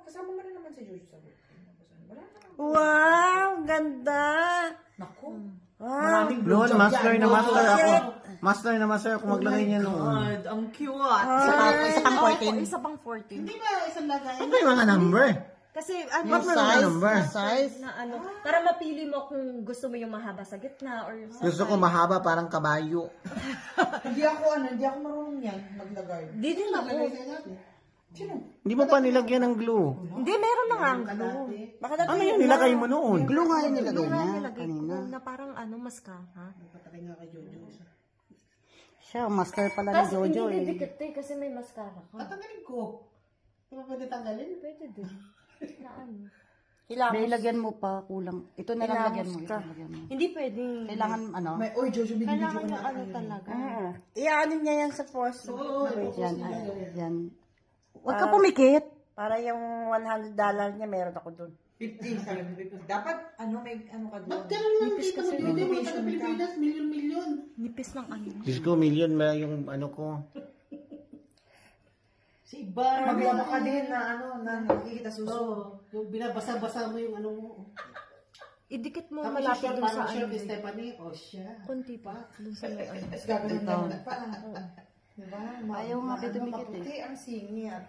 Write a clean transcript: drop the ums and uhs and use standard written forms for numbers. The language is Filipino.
kasama mo na naman si Jojo sa birthday. Wala naman. Wow, ganda. Naku. Maraming Noon, master na master ako. Master na master ako maglagay niya noon. God, ang cute. Isa pang 14. Isa pang 14. Hindi ba isang lagay? Ano yung mga number? Kasi Ba't may mga number? Size. na ano, para mapili mo kung gusto mo yung mahaba sa gitna or sa Gusto ko mahaba parang kabayo. Hindi ako marunong yan, maglagay. Di din ako. Sino? Hindi mo pa nilagyan ng glue. Hindi, meron na nga ang glue. Baka dati Ano yung nilagay mo noon? glue nga yung nilagay Glue nga niya nilagay kanina. ko na parang ano, mascara. Patay nga kay Jojo. Siya, master pala ni Tapos Jojo hindi eh. didikit eh, kasi may mascara ka. Tatanggalin ko. Di ba pwede tanggalin? Pwede din. Na ano. May lagyan mo pa, kulang. Ito na lang lagyan mo. Ito lagyan mo. Hindi pwede. Kailangan ano? May, oy, Jojo, binibidyo Kailangan ko yung na. ano talaga. Iaanin niya yan sa post. Oo, Yan, yan. Huwag ka pumikit. Para yung $100 niya, meron ako dun. 50, sabi mo, 50. Dapat, may ano ka doon. Ba't ganun lang dito mo dito? Mga taga Pilipinas, milyon-milyon. Nipis ng ano. Diyos ko, million ba yung ano ko? Si Iba. Maglaba ka din na nakikita suso. Oo, yung binabasa-basa mo yung ano mo. Idikit mo Tapos malapit siya, dun parang sa siya ano. kay Stephanie. O siya. Kunti pa. Dun sa may ano. Tapos gagawin naman pa. Diba? Ayaw nga kayo dumikit Maputi ang singit.